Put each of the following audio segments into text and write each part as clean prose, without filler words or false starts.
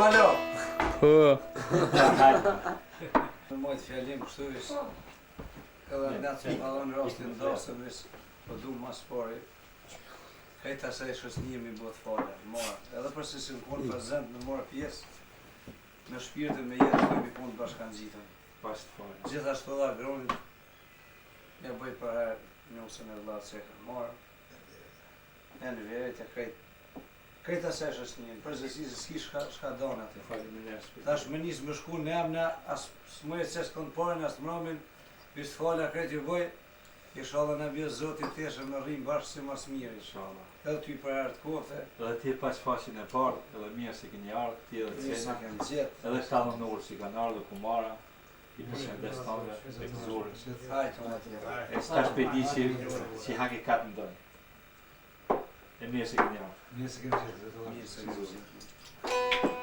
alo. Po. Në mojtë fjallim kështu ishë, edhe nga që palon rastin ndasëm ishë, po du mas pari, hejta se ishë njëmi bot fale, marë, edhe përse si në konë prezent në marë pjesë, në shpirtin me jetë kemi punë bashkan gjithën. Gjithashtu dha gronit, me bëj për herë një usën e vlatë që e ka marë, e në veretja krejta se është njën, përzesi se s'ki shka donë atë. Tash me njësë më shku në jam në asë smëjë që s'kënë pojnë, asë të mramin, ishtë falja krejt ju bëj, ishallah në bjës zotit të eshe me rrim bashkë si mas mirë, ishallah. Edhe ty për herë të kofte. Edhe ti pas faqin e parë, edhe mirë si këni ardhë, ti edhe cena, edhe 7 orë si kanë ardhë kumara, i përshëndes tënde, e këzurë. E s'tash për di që hake katë në dojnë. E mirë si këni ardhë. Mirë se kemi qëtë, mirë se kemi qëtë.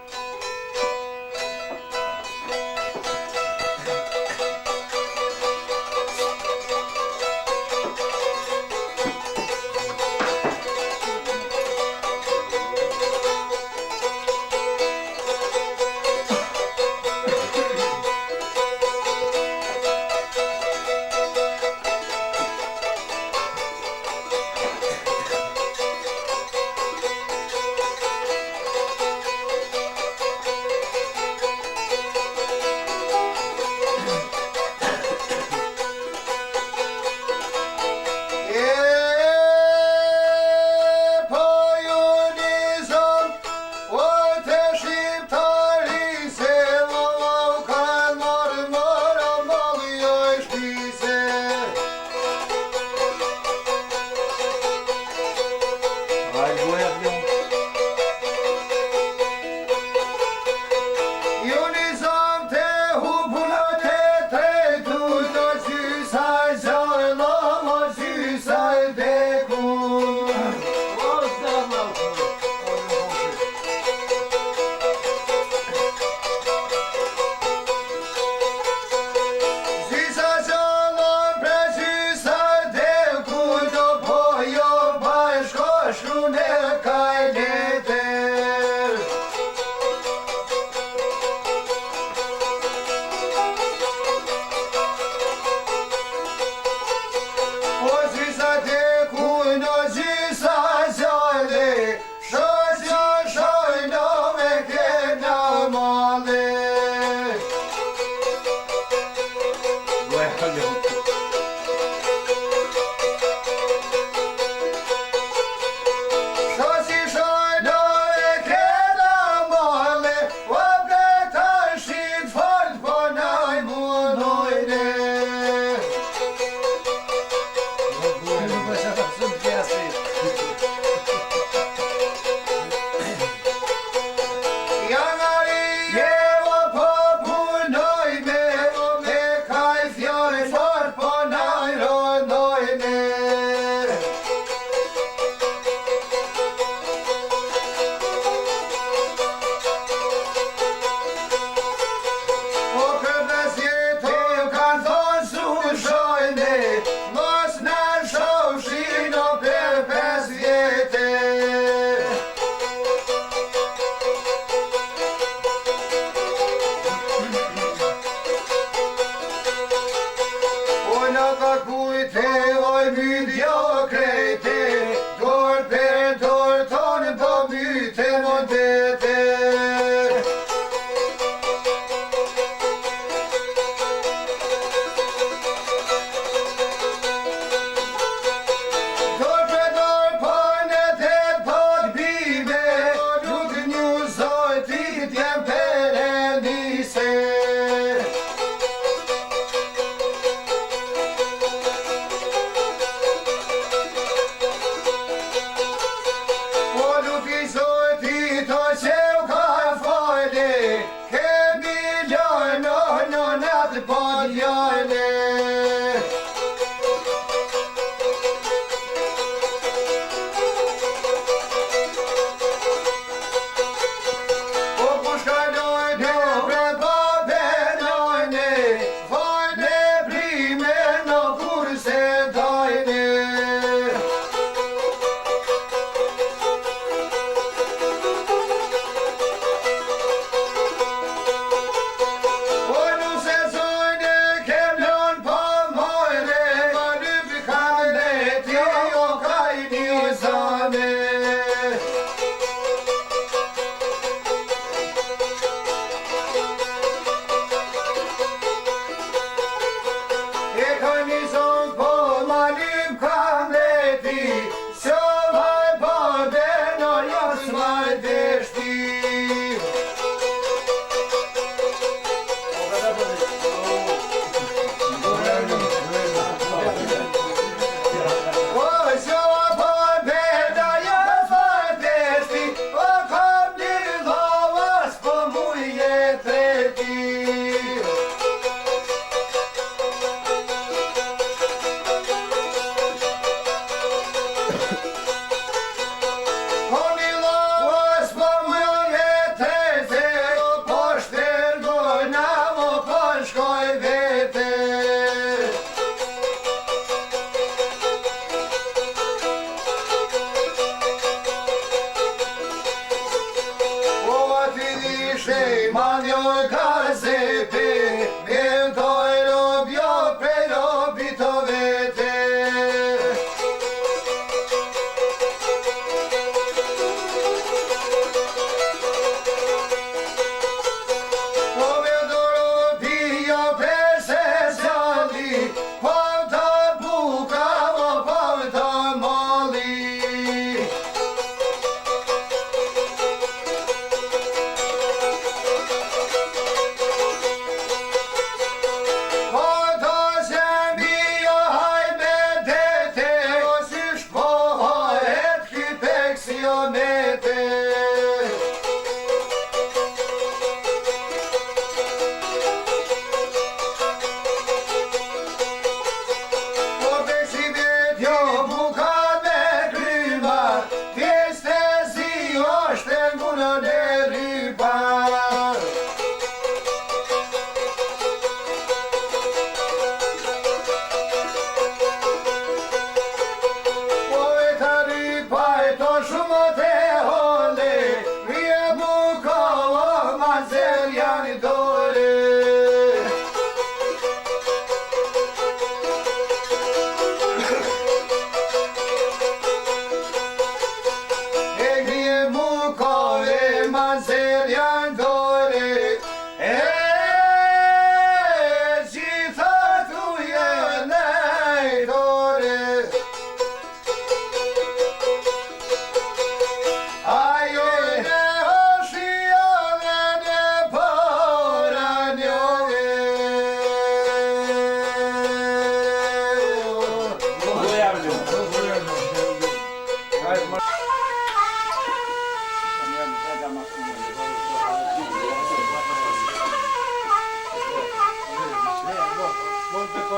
Po,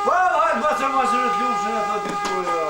hajtë baca ma që rëtë ljumshën e të dikturë.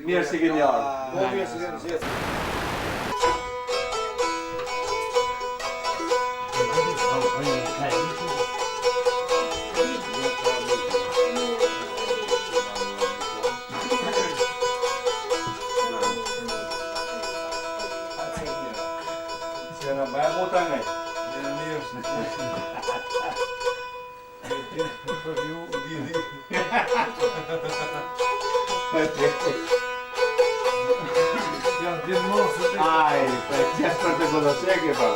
Mirë si keni ardhur. Mirë si keni gjithë. Ai, per te conosce che fa.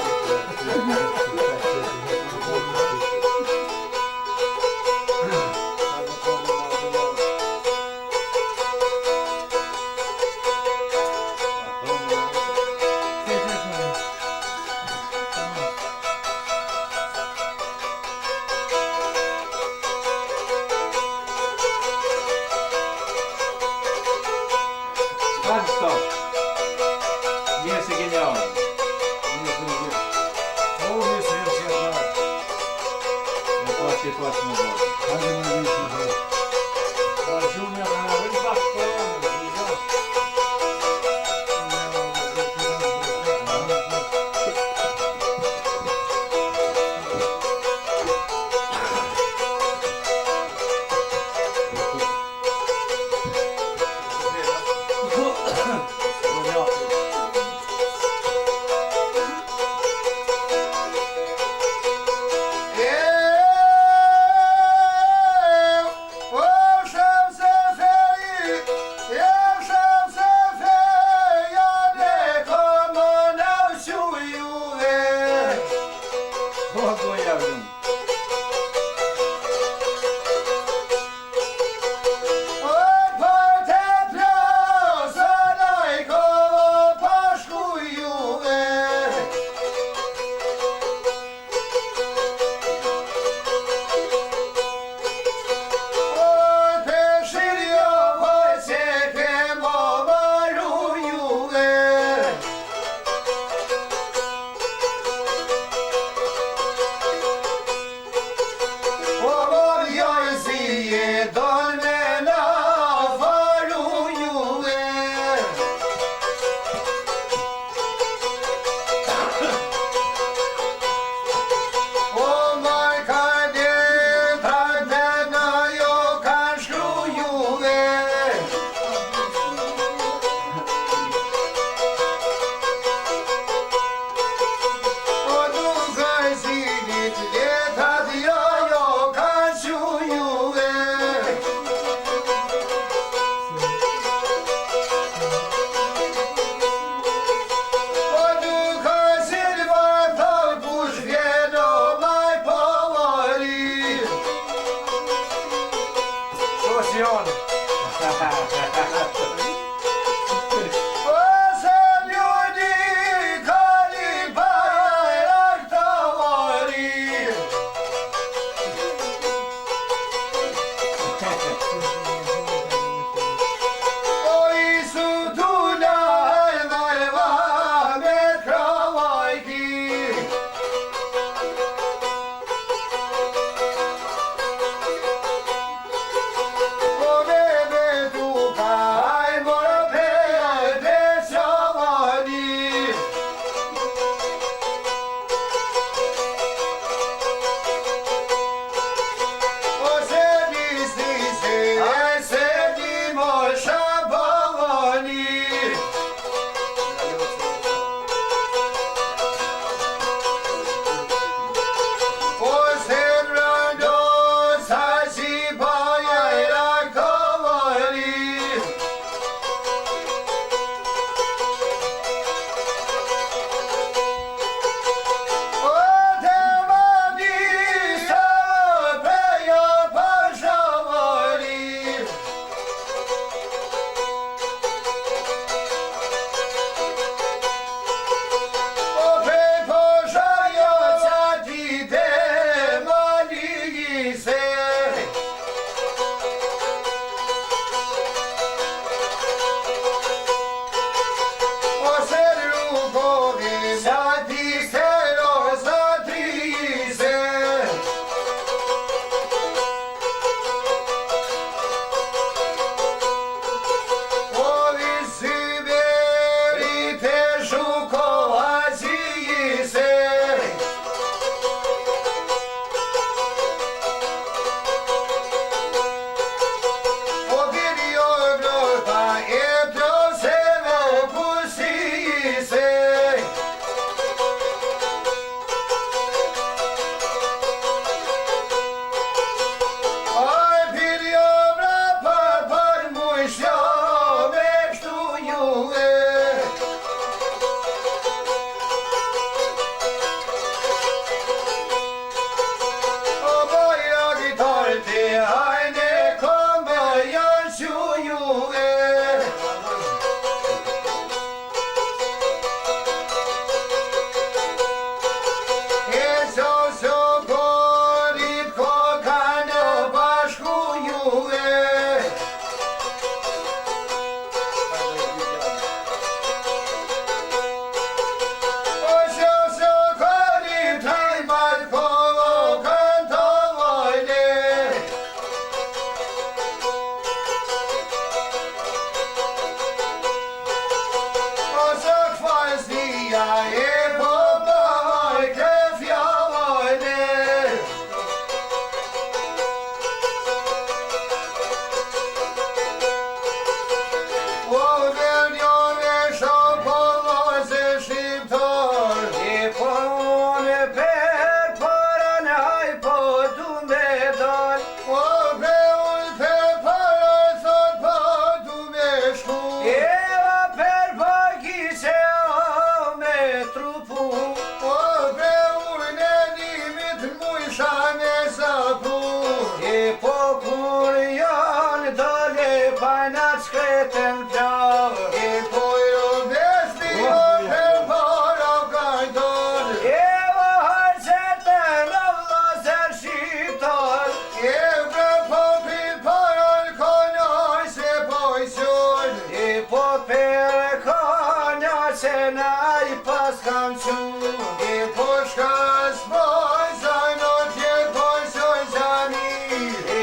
pajna shkretën plavë. E pojro besni o për para kajtor. E vahar që të në vlozër shqiptar. E bre popit paran konoj se pojqon. E po për konja që na i pas kam qun. E po shkas pojqon o tje pojqon qani.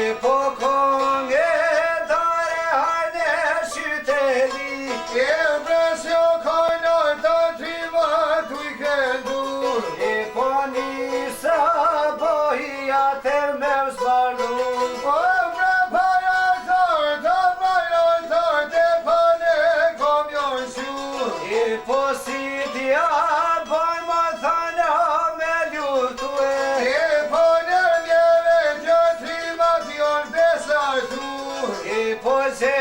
E po konge dare hajde shyteli. E bre se o konoj të trimat u i këndur. E po nisa bohia tër me vzbardu. O bre parator të majrator të pane kom jon shur. E po si t'ja boj më thana me lutu e. E po nërmjeve që trimat jon besartur. E po që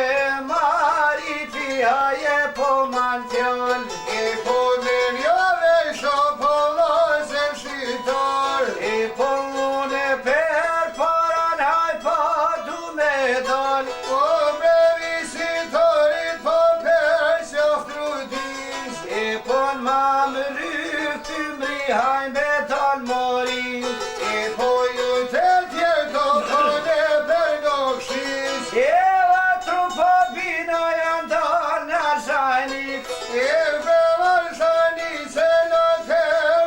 marifia e po man fjall. E po nërmjeve shopollon se shqiptar. E po unë per paran haj pa du me dal. O bre visitorit po për qoftrudis. E po n'ma më ryk ty mri hajn be dal morin. E po ju të tjeto kone për dokshis. E va trupa bina janë dal në zajnit. E bre marshani se në të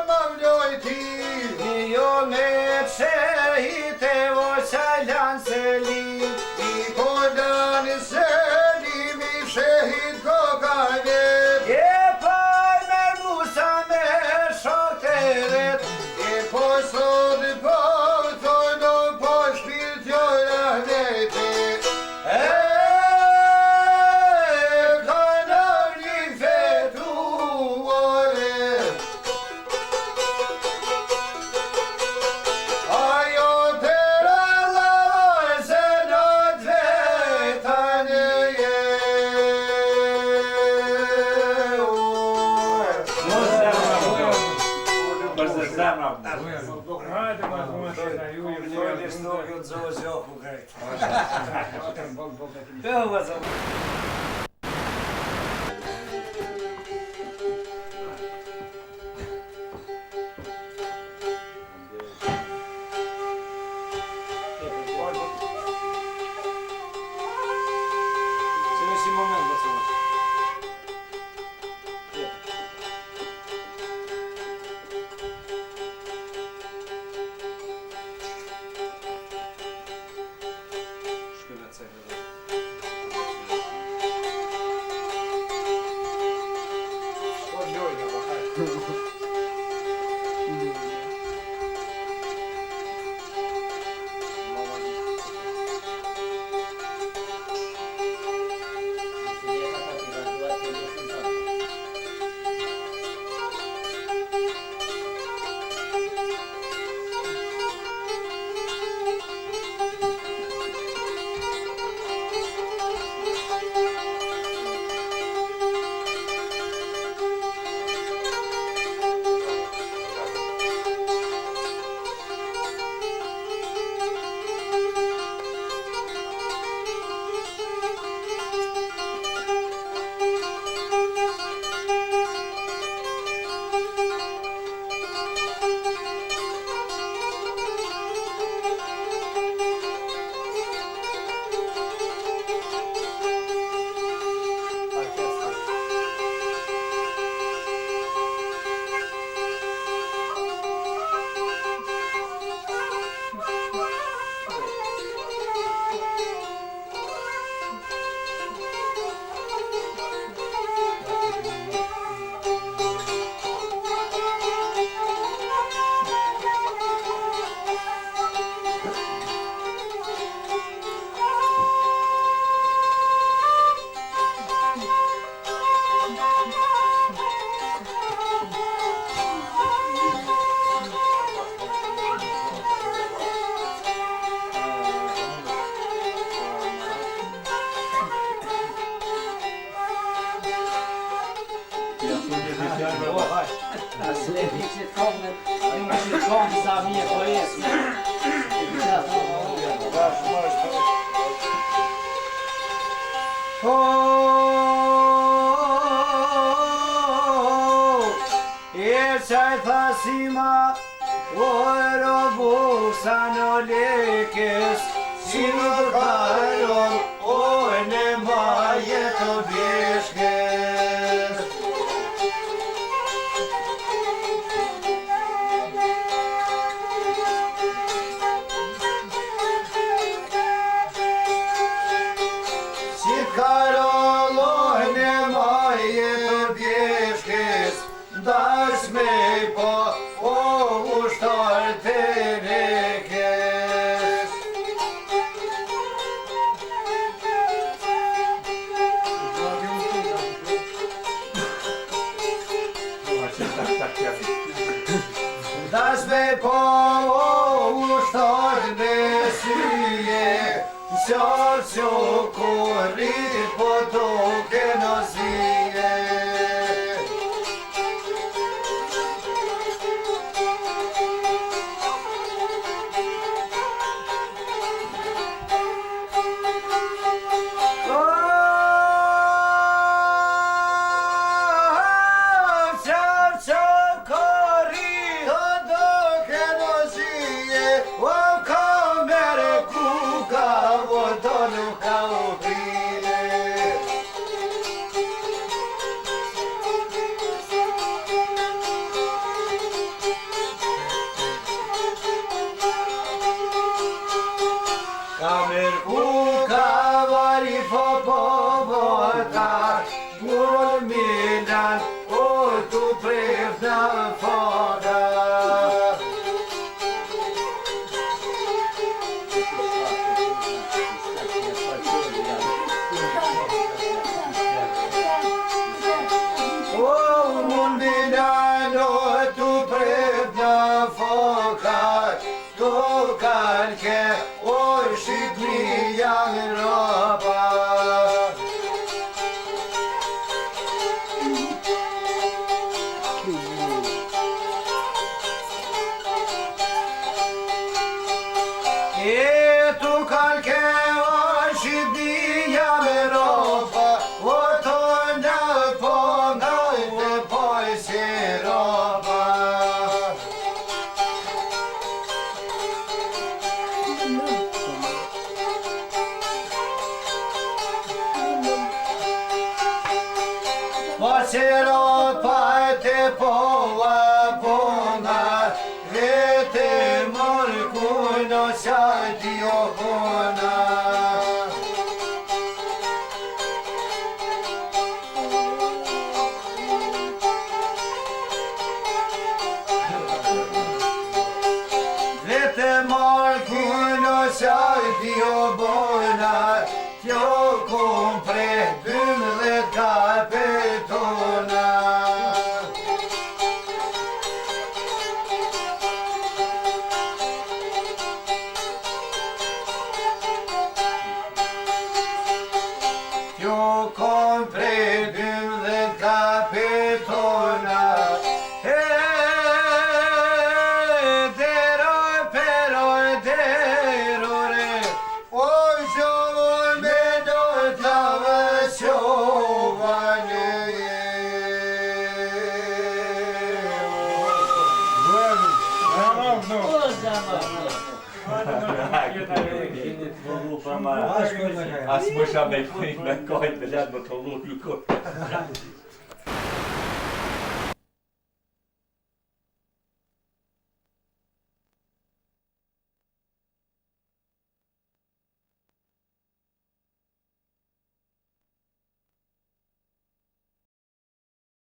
më mlojti. Një jo me qehit e vo qajlan se lin. I po dani se limi shehit kokanet. E paj me musa me shok të ret. E po sot po tojno po shpirt jo rahnete. E Kana një fetuore. Ajo të ralloj se në të vetën e Përse zemra më. Hajde ma të na ju i Dojnë shtokë të zohë gjoku krejt. Bëhë vëzë. Следующий момент, пацаны. Qaj thasima, ojro busa në lekes, si në karon, oj në maje të bishkes. Si karon, oj në maje të bishkes, dash me po, o ushtar të rekes. Dash me po, o ushtar me syje, qarë që korrit po toke në zije. Kamer kuka vari po botar, mul milan o tu prevna fada. O mul milan o tu prevna fokar, tu kalke Shqipëria në roba. E tu kalke o Shqipëria në roba, o të në po nga dhe po si roba. Pasero pajte poa bona, vete mërkuno sajti o bona. Vete mërkuno sajti o bona, t'jo kompre 12 kapetona. T'jo kompre 12 kapetona. As më shame i me kajt me letë më të lullu